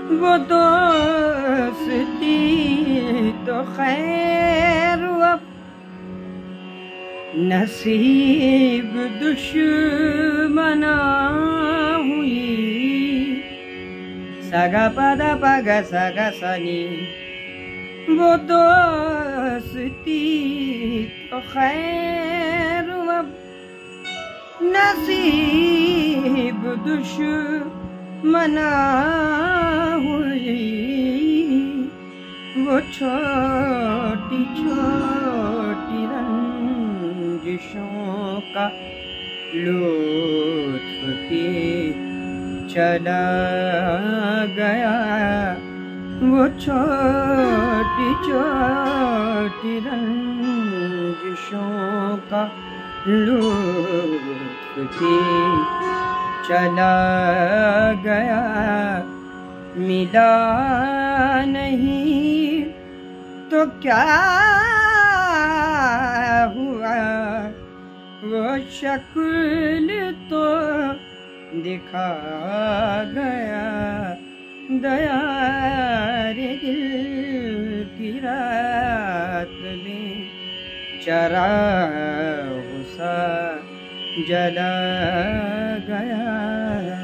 वो दोस्ती तो खैर अब नसीब दुश्मना हुई। सगा पदा पगा सगा सनी। वो दोस्ती तो खैर अब नसीब दुश्मना हुई। वो छोटी छोटी रंजिशों का लुत्फ पी चला गया। वो छोटी छोटी रंजिशों का लुत्फ पी चला गया। मिला नहीं तो क्या हुआ, वो शक्ल तो दिखा गया। दया रे दिल की रात में चराग़ सा जला गया।